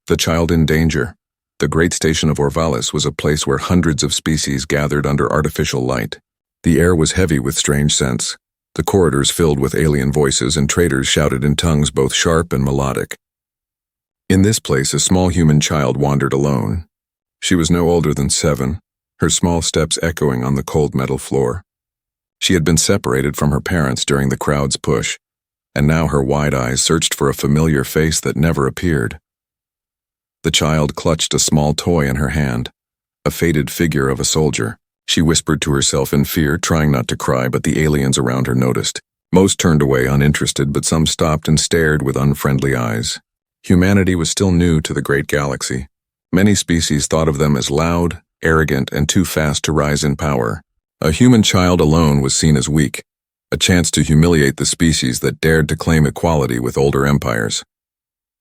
The child in danger. The great station of Orvalis was a place where hundreds of species gathered under artificial light. The air was heavy with strange scents, the corridors filled with alien voices, and traders shouted in tongues both sharp and melodic. In this place, a small human child wandered alone. She was no older than 7, her small steps echoing on the cold metal floor. She had been separated from her parents during the crowd's push, and now her wide eyes searched for a familiar face that never appeared. The child clutched a small toy in her hand, a faded figure of a soldier. She whispered to herself in fear, trying not to cry, but the aliens around her noticed. Most turned away uninterested, but some stopped and stared with unfriendly eyes. Humanity was still new to the great galaxy. Many species thought of them as loud, arrogant, and too fast to rise in power. A human child alone was seen as weak, a chance to humiliate the species that dared to claim equality with older empires.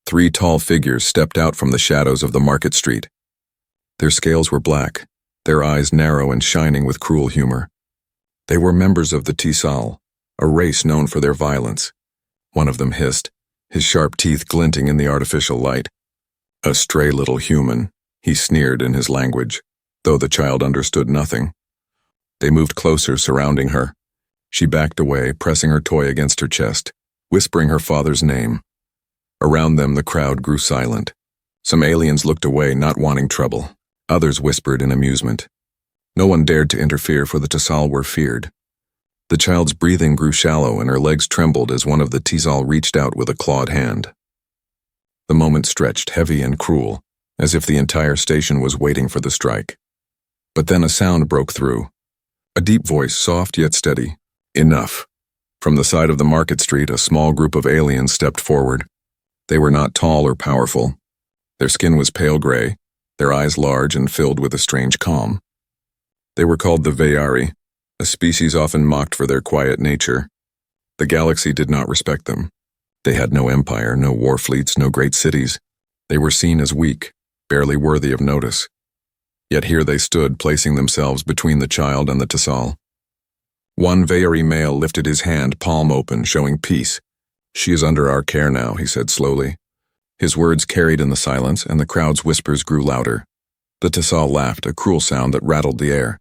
3 tall figures stepped out from the shadows of the market street. Their scales were black, their eyes narrow and shining with cruel humor. They were members of the Tisal, a race known for their violence. One of them hissed, his sharp teeth glinting in the artificial light. "A stray little human," he sneered in his language, though the child understood nothing. They moved closer, surrounding her. She backed away, pressing her toy against her chest, whispering her father's name. Around them, the crowd grew silent. Some aliens looked away, not wanting trouble. Others whispered in amusement. No one dared to interfere, for the Tisal were feared. The child's breathing grew shallow, and her legs trembled as one of the Tisal reached out with a clawed hand. The moment stretched, heavy and cruel, as if the entire station was waiting for the strike. But then a sound broke through. A deep voice, soft yet steady. "Enough." From the side of the market street, a small group of aliens stepped forward. They were not tall or powerful. Their skin was pale gray, their eyes large and filled with a strange calm. They were called the Veyari, a species often mocked for their quiet nature. The galaxy did not respect them. They had no empire, no war fleets, no great cities. They were seen as weak, barely worthy of notice. Yet here they stood, placing themselves between the child and the Tisal. One Veyari male lifted his hand, palm open, showing peace. "She is under our care now," he said slowly. His words carried in the silence, and the crowd's whispers grew louder. The Tisal laughed, a cruel sound that rattled the air.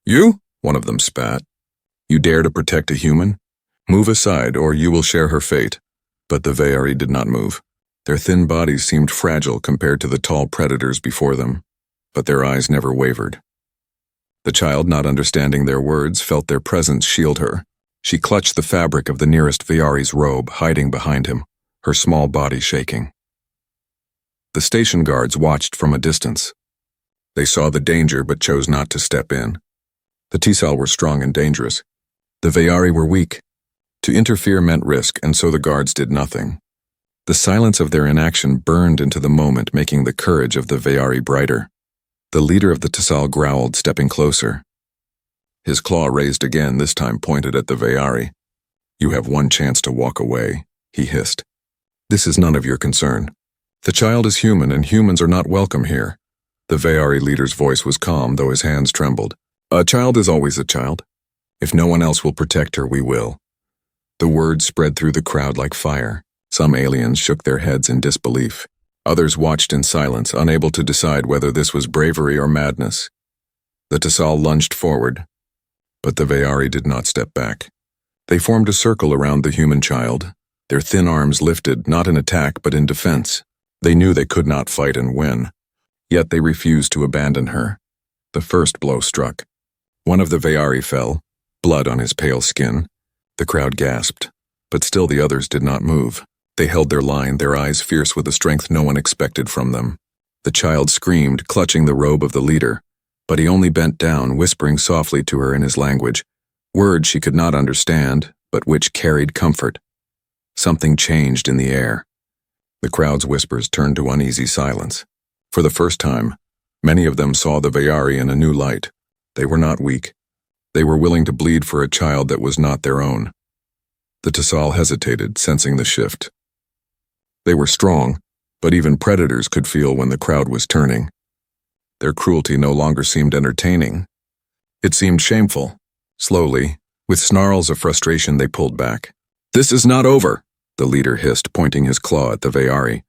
"You?" one of them spat. "You dare to protect a human? Move aside, or you will share her fate." But the Veyari did not move. Their thin bodies seemed fragile compared to the tall predators before them, but their eyes never wavered. The child, not understanding their words, felt their presence shield her. She clutched the fabric of the nearest Veyari's robe, hiding behind him, her small body shaking. The station guards watched from a distance. They saw the danger but chose not to step in. The Tisal were strong and dangerous. The Veyari were weak. To interfere meant risk, and so the guards did nothing. The silence of their inaction burned into the moment, making the courage of the Veyari brighter. The leader of the Tisal growled, stepping closer. His claw raised again, this time pointed at the Veyari. "You have one chance to walk away," he hissed. "This is none of your concern. The child is human, and humans are not welcome here." The Veyari leader's voice was calm, though his hands trembled. "A child is always a child. If no one else will protect her, we will." The words spread through the crowd like fire. Some aliens shook their heads in disbelief. Others watched in silence, unable to decide whether this was bravery or madness. The Tisal lunged forward, but the Veyari did not step back. They formed a circle around the human child, their thin arms lifted, not in attack but in defense. They knew they could not fight and win, yet they refused to abandon her. The first blow struck. One of the Veyari fell, blood on his pale skin. The crowd gasped, but still the others did not move. They held their line, their eyes fierce with a strength no one expected from them. The child screamed, clutching the robe of the leader, but he only bent down, whispering softly to her in his language, words she could not understand, but which carried comfort. Something changed in the air. The crowd's whispers turned to uneasy silence. For the first time, many of them saw the Veyari in a new light. They were not weak. They were willing to bleed for a child that was not their own. The Tisal hesitated, sensing the shift. They were strong, but even predators could feel when the crowd was turning. Their cruelty no longer seemed entertaining. It seemed shameful. Slowly, with snarls of frustration, they pulled back. "This is not over," the leader hissed, pointing his claw at the Veyari.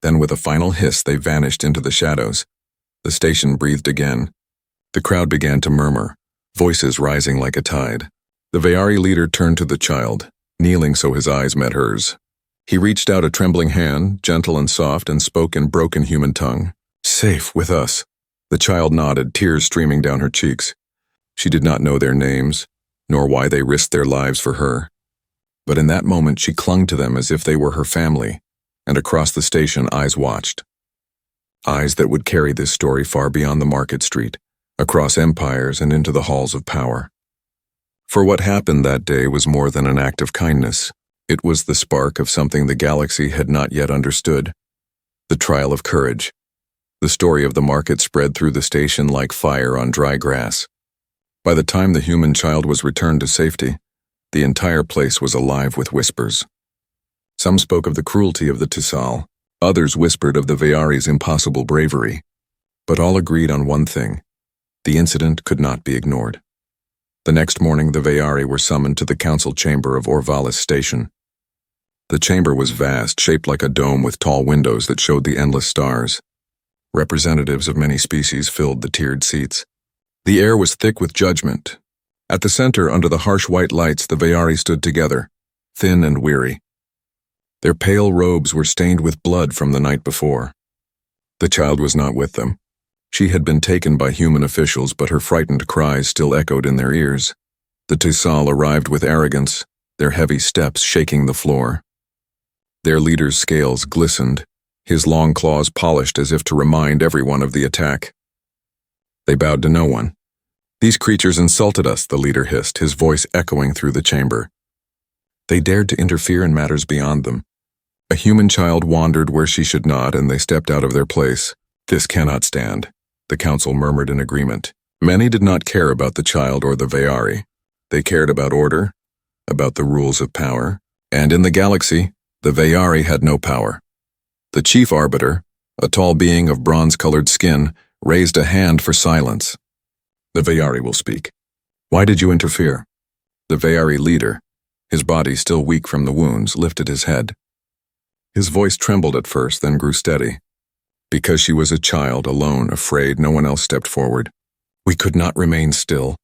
Then with a final hiss, they vanished into the shadows. The station breathed again. The crowd began to murmur, voices rising like a tide. The Veyari leader turned to the child, kneeling so his eyes met hers. He reached out a trembling hand, gentle and soft, and spoke in broken human tongue. "Safe with us." The child nodded, tears streaming down her cheeks. She did not know their names, nor why they risked their lives for her. But in that moment she clung to them as if they were her family, and across the station eyes watched. Eyes that would carry this story far beyond the market street, across empires and into the halls of power. For what happened that day was more than an act of kindness. It was the spark of something the galaxy had not yet understood. The trial of courage. The story of the market spread through the station like fire on dry grass. By the time the human child was returned to safety, the entire place was alive with whispers. Some spoke of the cruelty of the Tisal, others whispered of the Veyari's impossible bravery. But all agreed on one thing: the incident could not be ignored. The next morning the Veyari were summoned to the council chamber of Orvalis station. The chamber was vast, shaped like a dome with tall windows that showed the endless stars. Representatives of many species filled the tiered seats. The air was thick with judgment. At the center, under the harsh white lights, the Veyari stood together, thin and weary. Their pale robes were stained with blood from the night before. The child was not with them. She had been taken by human officials, but her frightened cries still echoed in their ears. The Tisal arrived with arrogance, their heavy steps shaking the floor. Their leader's scales glistened, his long claws polished as if to remind everyone of the attack. They bowed to no one. "These creatures insulted us," the leader hissed, his voice echoing through the chamber. They dared to interfere in matters beyond them. A human child wandered where she should not, and they stepped out of their place. "This cannot stand," the council murmured in agreement. Many did not care about the child or the Veyari. They cared about order, about the rules of power, and in the galaxy, the Veyari had no power. The chief arbiter, a tall being of bronze-colored skin, raised a hand for silence. "The Veyari will speak. Why did you interfere?" The Veyari leader, his body still weak from the wounds, lifted his head. His voice trembled at first, then grew steady. "Because she was a child, alone, afraid, no one else stepped forward. We could not remain still."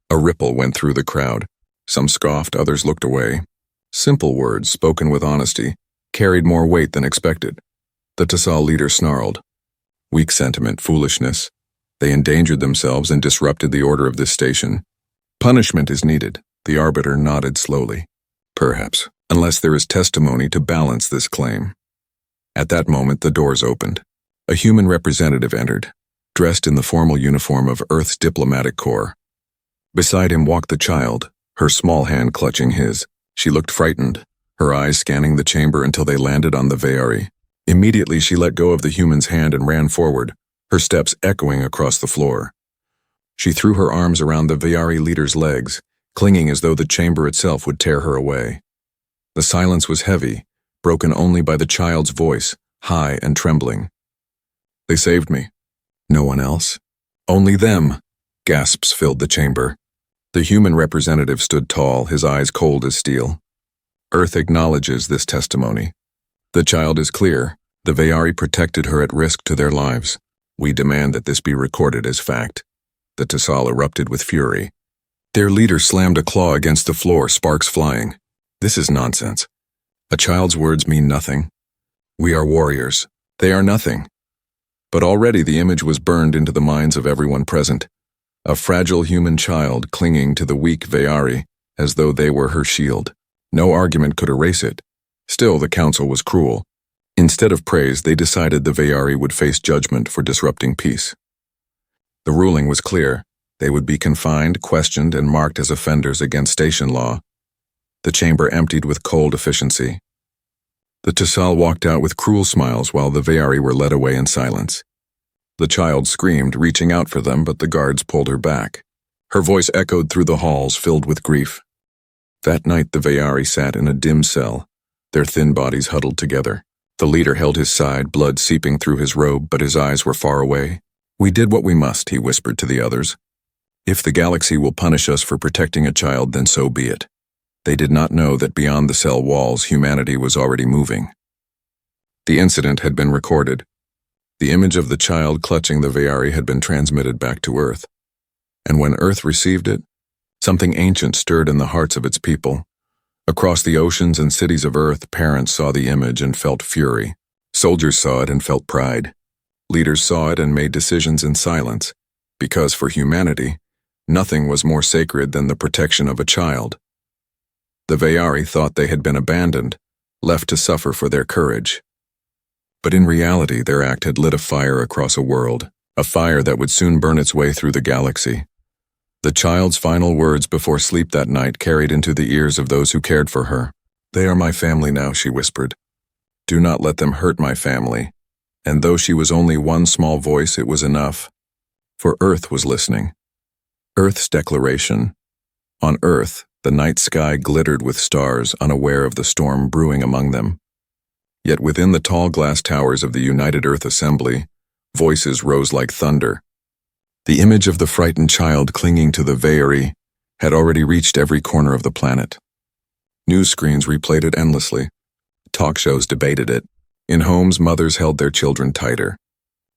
A ripple went through the crowd. Some scoffed, others looked away. Simple words, spoken with honesty, carried more weight than expected. The Tisal leader snarled. "Weak sentiment, foolishness. They endangered themselves and disrupted the order of this station. Punishment is needed." The arbiter nodded slowly. "Perhaps, unless there is testimony to balance this claim." At that moment, the doors opened. A human representative entered, dressed in the formal uniform of Earth's diplomatic corps. Beside him walked the child, her small hand clutching his. She looked frightened, her eyes scanning the chamber until they landed on the Veyari. Immediately she let go of the human's hand and ran forward, her steps echoing across the floor. She threw her arms around the Veyari leader's legs, clinging as though the chamber itself would tear her away. The silence was heavy, broken only by the child's voice, high and trembling. "They saved me." "No one else?" "Only them." Gasps filled the chamber. The human representative stood tall, his eyes cold as steel. "Earth acknowledges this testimony. The child is clear. The Veyari protected her at risk to their lives. We demand that this be recorded as fact." The Tisal erupted with fury. Their leader slammed a claw against the floor, sparks flying. "This is nonsense. A child's words mean nothing. We are warriors. They are nothing." But already the image was burned into the minds of everyone present. A fragile human child clinging to the weak Veyari, as though they were her shield. No argument could erase it. Still, the council was cruel. Instead of praise, they decided the Veyari would face judgment for disrupting peace. The ruling was clear. They would be confined, questioned, and marked as offenders against station law. The chamber emptied with cold efficiency. The Tisal walked out with cruel smiles while the Veyari were led away in silence. The child screamed, reaching out for them, but the guards pulled her back. Her voice echoed through the halls, filled with grief. That night the Veyari sat in a dim cell, their thin bodies huddled together. The leader held his side, blood seeping through his robe, but his eyes were far away. "We did what we must," he whispered to the others. "If the galaxy will punish us for protecting a child, then so be it." They did not know that beyond the cell walls, humanity was already moving. The incident had been recorded. The image of the child clutching the Veyari had been transmitted back to Earth. And when Earth received it, something ancient stirred in the hearts of its people. Across the oceans and cities of Earth, parents saw the image and felt fury. Soldiers saw it and felt pride. Leaders saw it and made decisions in silence, because for humanity, nothing was more sacred than the protection of a child. The Veyari thought they had been abandoned, left to suffer for their courage. But in reality, their act had lit a fire across a world, a fire that would soon burn its way through the galaxy. The child's final words before sleep that night carried into the ears of those who cared for her. "They are my family now," she whispered. "Do not let them hurt my family." And though she was only one small voice, it was enough. For Earth was listening. Earth's declaration. On Earth, the night sky glittered with stars, unaware of the storm brewing among them. Yet within the tall glass towers of the United Earth Assembly, voices rose like thunder. The image of the frightened child clinging to the Veyari had already reached every corner of the planet. News screens replayed it endlessly. Talk shows debated it. In homes, mothers held their children tighter.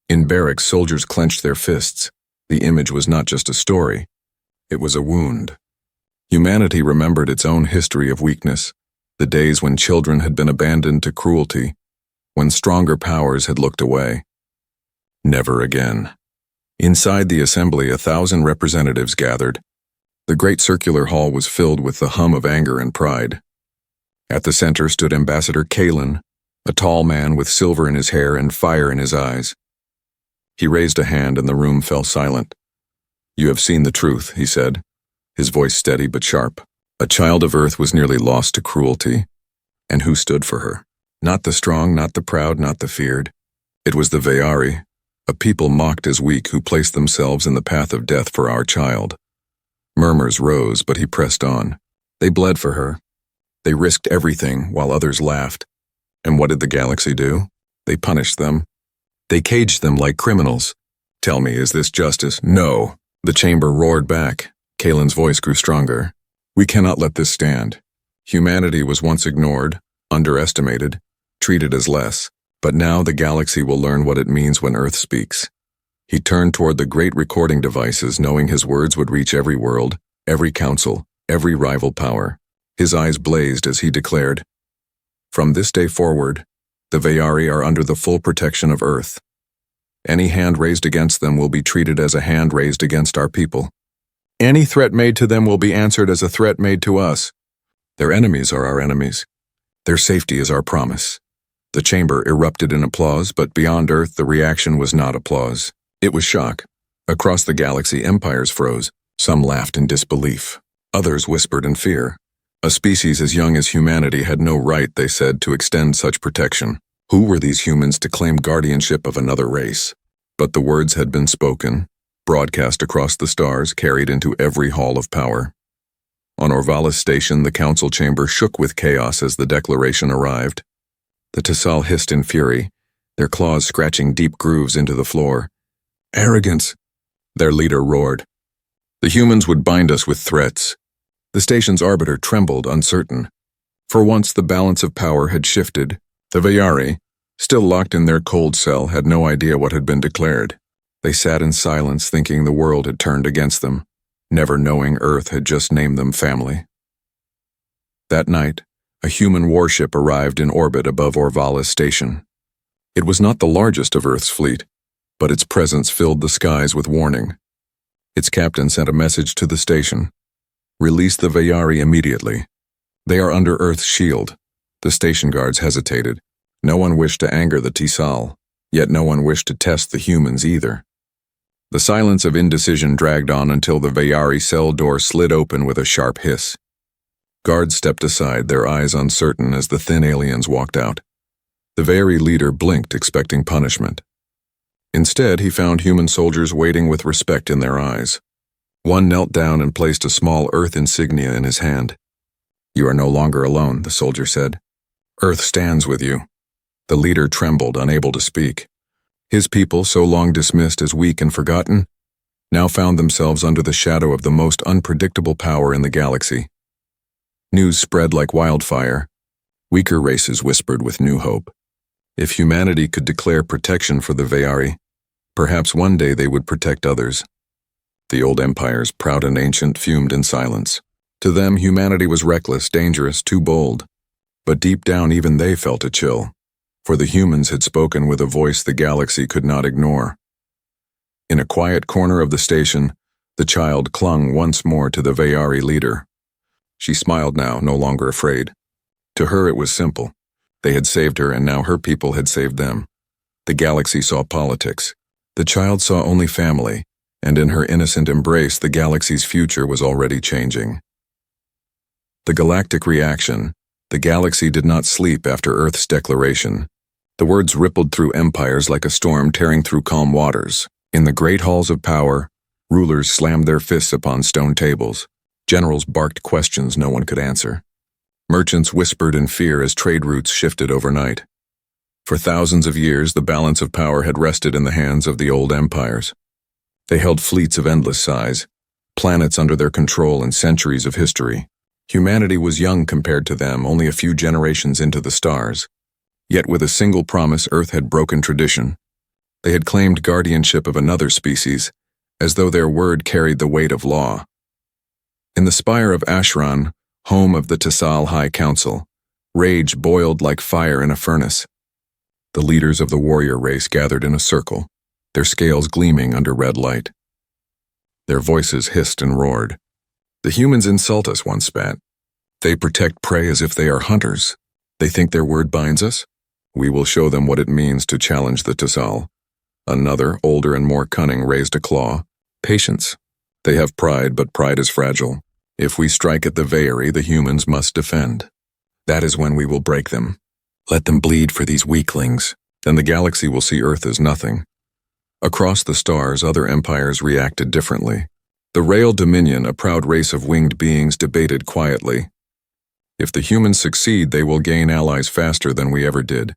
In barracks, soldiers clenched their fists. The image was not just a story. It was a wound. Humanity remembered its own history of weakness, the days when children had been abandoned to cruelty, when stronger powers had looked away. Never again. Inside the assembly, 1,000 representatives gathered. The great circular hall was filled with the hum of anger and pride. At the center stood Ambassador Kalen, a tall man with silver in his hair and fire in his eyes. He raised a hand and the room fell silent. "You have seen the truth," he said, his voice steady but sharp. A child of Earth was nearly lost to cruelty. And who stood for her? Not the strong, not the proud, not the feared. It was the Veyari, a people mocked as weak who placed themselves in the path of death for our child. Murmurs rose, but he pressed on. They bled for her. They risked everything while others laughed. And what did the galaxy do? They punished them. They caged them like criminals. "Tell me, is this justice?" "No." The chamber roared back. Kalen's voice grew stronger. "We cannot let this stand. Humanity was once ignored, underestimated, treated as less. But now the galaxy will learn what it means when Earth speaks." He turned toward the great recording devices, knowing his words would reach every world, every council, every rival power. His eyes blazed as he declared, "From this day forward, the Veyari are under the full protection of Earth. Any hand raised against them will be treated as a hand raised against our people. Any threat made to them will be answered as a threat made to us. Their enemies are our enemies. Their safety is our promise." The chamber erupted in applause, but beyond Earth the reaction was not applause. It was shock. Across the galaxy, empires froze. Some laughed in disbelief. Others whispered in fear. A species as young as humanity had no right, they said, to extend such protection. Who were these humans to claim guardianship of another race? But the words had been spoken, broadcast across the stars, carried into every hall of power. On Orvalis station, the council chamber shook with chaos as the declaration arrived. The Tassal hissed in fury, their claws scratching deep grooves into the floor. "Arrogance!" their leader roared. "The humans would bind us with threats." The station's arbiter trembled, uncertain. For once the balance of power had shifted. The Veyari, still locked in their cold cell, had no idea what had been declared. They sat in silence, thinking the world had turned against them, never knowing Earth had just named them family. That night, a human warship arrived in orbit above Orvalis station. It was not the largest of Earth's fleet, but its presence filled the skies with warning. Its captain sent a message to the station. "Release the Veyari immediately. They are under Earth's shield." The station guards hesitated. No one wished to anger the Tassal, yet no one wished to test the humans either. The silence of indecision dragged on until the Veyari cell door slid open with a sharp hiss. Guards stepped aside, their eyes uncertain as the thin aliens walked out. The Veyari leader blinked, expecting punishment. Instead, he found human soldiers waiting with respect in their eyes. One knelt down and placed a small Earth insignia in his hand. "You are no longer alone," the soldier said. "Earth stands with you." The leader trembled, unable to speak. His people, so long dismissed as weak and forgotten, now found themselves under the shadow of the most unpredictable power in the galaxy. News spread like wildfire. Weaker races whispered with new hope. If humanity could declare protection for the Veyari, perhaps one day they would protect others. The old empires, proud and ancient, fumed in silence. To them, humanity was reckless, dangerous, too bold. But deep down, even they felt a chill, for the humans had spoken with a voice the galaxy could not ignore. In a quiet corner of the station, the child clung once more to the Veyari leader. She smiled now, no longer afraid. To her it was simple. They had saved her, and now her people had saved them. The galaxy saw politics. The child saw only family, and in her innocent embrace, the galaxy's future was already changing. The galactic reaction. The galaxy did not sleep after Earth's declaration. The words rippled through empires like a storm tearing through calm waters. In the great halls of power, rulers slammed their fists upon stone tables. Generals barked questions no one could answer. Merchants whispered in fear as trade routes shifted overnight. For thousands of years, the balance of power had rested in the hands of the old empires. They held fleets of endless size, planets under their control, and centuries of history. Humanity was young compared to them, only a few generations into the stars. Yet with a single promise, Earth had broken tradition. They had claimed guardianship of another species, as though their word carried the weight of law. In the spire of Ashran, home of the Tassal High Council, rage boiled like fire in a furnace. The leaders of the warrior race gathered in a circle, their scales gleaming under red light. Their voices hissed and roared. The humans insult us, one spat. They protect prey as if they are hunters. They think their word binds us? We will show them what it means to challenge the Tassal. Another, older and more cunning, raised a claw. Patience. They have pride, but pride is fragile. If we strike at the Veyari, the humans must defend. That is when we will break them. Let them bleed for these weaklings. Then the galaxy will see Earth as nothing. Across the stars, other empires reacted differently. The Rail Dominion, a proud race of winged beings, debated quietly. If the humans succeed, they will gain allies faster than we ever did.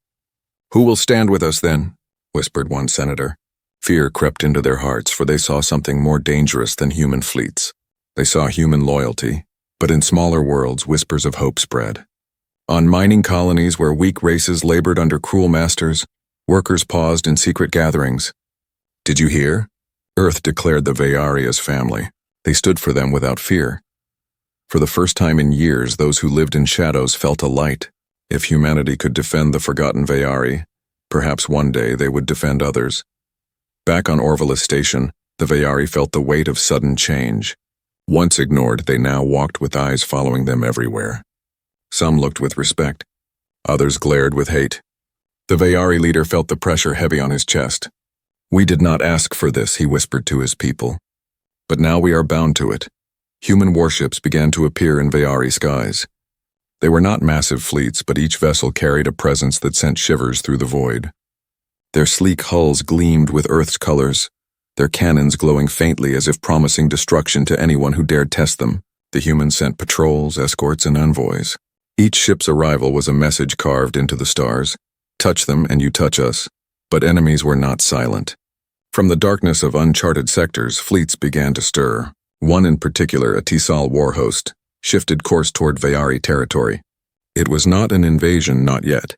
Who will stand with us then? Whispered one senator. Fear crept into their hearts, for they saw something more dangerous than human fleets. They saw human loyalty, but in smaller worlds, whispers of hope spread. On mining colonies where weak races labored under cruel masters, workers paused in secret gatherings. Did you hear? Earth declared the Veyari as family. They stood for them without fear. For the first time in years, those who lived in shadows felt a light. If humanity could defend the forgotten Veyari, perhaps one day they would defend others. Back on Orvalis station, the Veyari felt the weight of sudden change. Once ignored, they now walked with eyes following them everywhere. Some looked with respect. Others glared with hate. The Veyari leader felt the pressure heavy on his chest. We did not ask for this, he whispered to his people. But now we are bound to it. Human warships began to appear in Veyari skies. They were not massive fleets, but each vessel carried a presence that sent shivers through the void. Their sleek hulls gleamed with Earth's colors, their cannons glowing faintly as if promising destruction to anyone who dared test them. The humans sent patrols, escorts, and envoys. Each ship's arrival was a message carved into the stars. Touch them and you touch us. But enemies were not silent. From the darkness of uncharted sectors, fleets began to stir. One in particular, a Tassal war host, shifted course toward Veyari territory. It was not an invasion, not yet.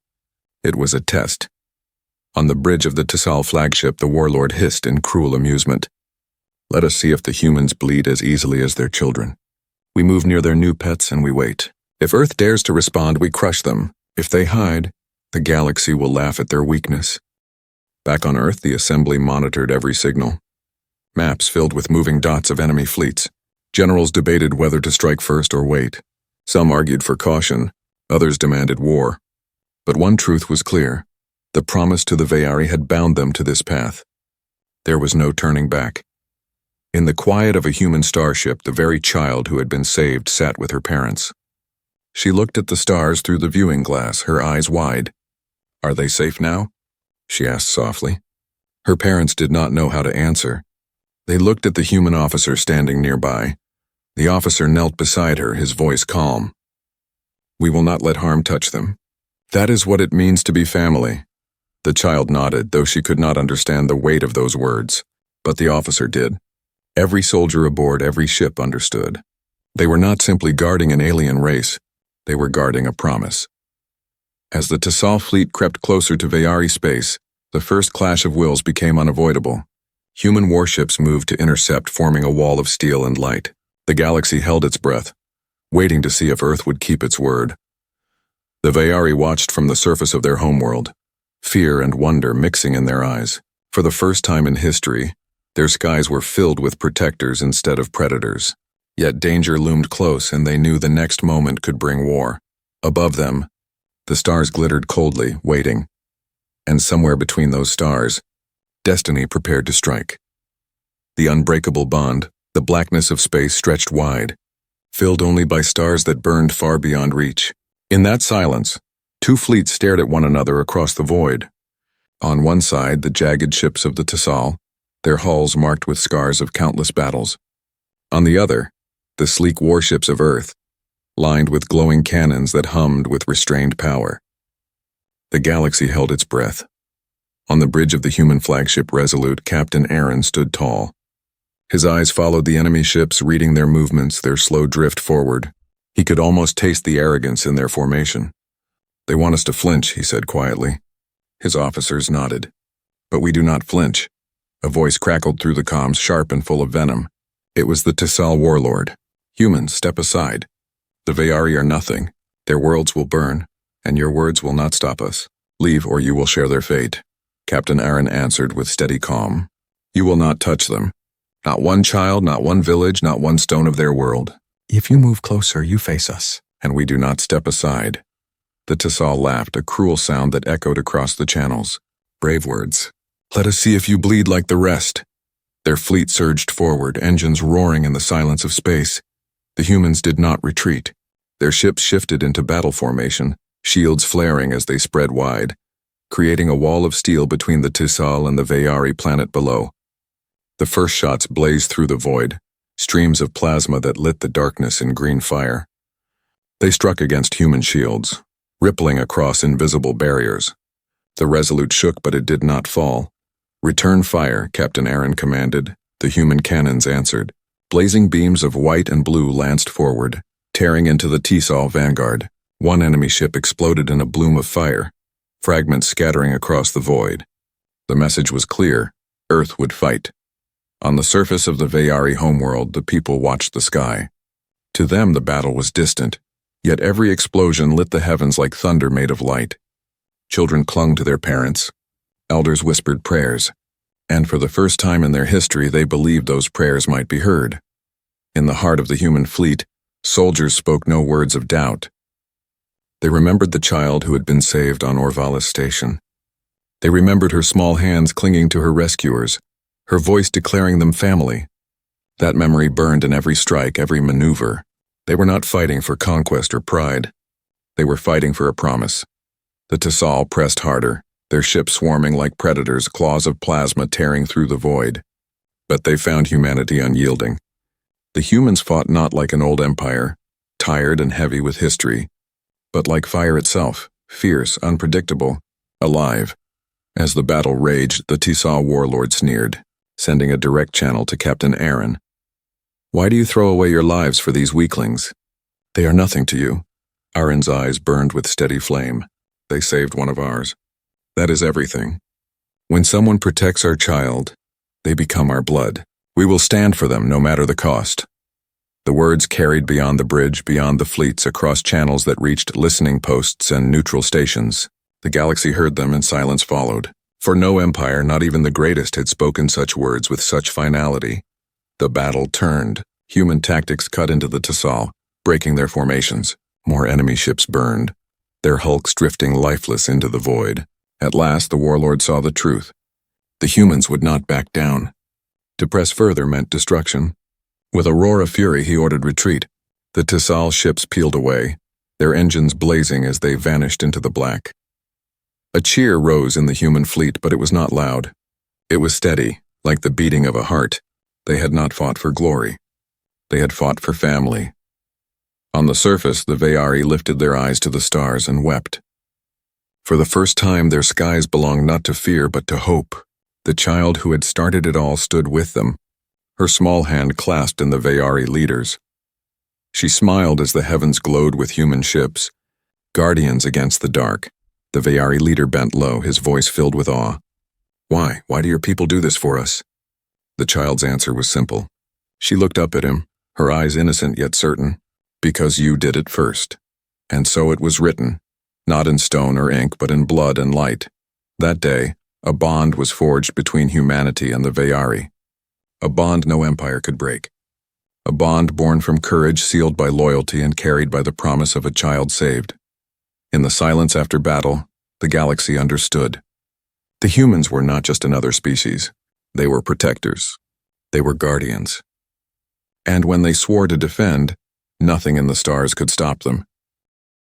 It was a test. On the bridge of the Tassal flagship, the warlord hissed in cruel amusement. Let us see if the humans bleed as easily as their children. We move near their new pets and we wait. If Earth dares to respond, we crush them. If they hide, the galaxy will laugh at their weakness. Back on Earth, the assembly monitored every signal. Maps filled with moving dots of enemy fleets. Generals debated whether to strike first or wait. Some argued for caution, others demanded war. But one truth was clear. The promise to the Veyari had bound them to this path. There was no turning back. In the quiet of a human starship, the very child who had been saved sat with her parents. She looked at the stars through the viewing glass, her eyes wide. Are they safe now? She asked softly. Her parents did not know how to answer. They looked at the human officer standing nearby. The officer knelt beside her, his voice calm. We will not let harm touch them. That is what it means to be family. The child nodded, though she could not understand the weight of those words. But the officer did. Every soldier aboard every ship understood. They were not simply guarding an alien race. They were guarding a promise. As the Tissal fleet crept closer to Veyari space, the first clash of wills became unavoidable. Human warships moved to intercept, forming a wall of steel and light. The galaxy held its breath, waiting to see if Earth would keep its word. The Veyari watched from the surface of their homeworld, fear and wonder mixing in their eyes. For the first time in history, their skies were filled with protectors instead of predators. Yet danger loomed close, and they knew the next moment could bring war. Above them, the stars glittered coldly, waiting. And somewhere between those stars, destiny prepared to strike. The unbreakable bond, the blackness of space stretched wide, filled only by stars that burned far beyond reach. In that silence, two fleets stared at one another across the void. On one side, the jagged ships of the Tissal, their hulls marked with scars of countless battles. On the other, the sleek warships of Earth, lined with glowing cannons that hummed with restrained power. The galaxy held its breath. On the bridge of the human flagship Resolute, Captain Aaron stood tall. His eyes followed the enemy ships, reading their movements, their slow drift forward. He could almost taste the arrogance in their formation. "They want us to flinch," he said quietly. His officers nodded. "But we do not flinch." A voice crackled through the comms, sharp and full of venom. It was the Tissal warlord. "Humans, step aside. The Veyari are nothing. Their worlds will burn, and your words will not stop us. Leave, or you will share their fate." Captain Aaron answered with steady calm. "You will not touch them. Not one child, not one village, not one stone of their world. If you move closer, you face us, and we do not step aside." The Tissal laughed, a cruel sound that echoed across the channels. "Brave words. Let us see if you bleed like the rest." Their fleet surged forward, engines roaring in the silence of space. The humans did not retreat. Their ships shifted into battle formation, shields flaring as they spread wide, creating a wall of steel between the Tissal and the Veyari planet below. The first shots blazed through the void, streams of plasma that lit the darkness in green fire. They struck against human shields, rippling across invisible barriers. The Resolute shook, but it did not fall. "Return fire," Captain Aaron commanded. The human cannons answered. Blazing beams of white and blue lanced forward, tearing into the Tissal vanguard. One enemy ship exploded in a bloom of fire, fragments scattering across the void. The message was clear: Earth would fight. On the surface of the Veyari homeworld, the people watched the sky. To them, the battle was distant, yet every explosion lit the heavens like thunder made of light. Children clung to their parents. Elders whispered prayers. And for the first time in their history, they believed those prayers might be heard. In the heart of the human fleet, soldiers spoke no words of doubt. They remembered the child who had been saved on Orvalis station. They remembered her small hands clinging to her rescuers, her voice declaring them family. That memory burned in every strike, every maneuver. They were not fighting for conquest or pride. They were fighting for a promise. The Tissal pressed harder, their ships swarming like predators, claws of plasma tearing through the void. But they found humanity unyielding. The humans fought not like an old empire, tired and heavy with history, but like fire itself, fierce, unpredictable, alive. As the battle raged, the Tissal warlord sneered, sending a direct channel to Captain Aaron. "Why do you throw away your lives for these weaklings? They are nothing to you." Aaron's eyes burned with steady flame. "They saved one of ours. That is everything. When someone protects our child, they become our blood. We will stand for them no matter the cost." The words carried beyond the bridge, beyond the fleets, across channels that reached listening posts and neutral stations. The galaxy heard them, and silence followed. For no empire, not even the greatest, had spoken such words with such finality. The battle turned. Human tactics cut into the Tissal, breaking their formations. More enemy ships burned, their hulks drifting lifeless into the void. At last, the warlord saw the truth. The humans would not back down. To press further meant destruction. With a roar of fury, he ordered retreat. The Tissal ships peeled away, their engines blazing as they vanished into the black. A cheer rose in the human fleet, but it was not loud. It was steady, like the beating of a heart. They had not fought for glory. They had fought for family. On the surface, the Veyari lifted their eyes to the stars and wept. For the first time, their skies belonged not to fear, but to hope. The child who had started it all stood with them, her small hand clasped in the Veyari leader's. She smiled as the heavens glowed with human ships, guardians against the dark. The Veyari leader bent low, his voice filled with awe. Why? Why do your people do this for us? The child's answer was simple. She looked up at him, her eyes innocent yet certain. Because you did it first. And so it was written, not in stone or ink, but in blood and light. That day, a bond was forged between humanity and the Veyari. A bond no empire could break. A bond born from courage, sealed by loyalty, and carried by the promise of a child saved. In the silence after battle, the galaxy understood. The humans were not just another species. They were protectors. They were guardians. And when they swore to defend, nothing in the stars could stop them.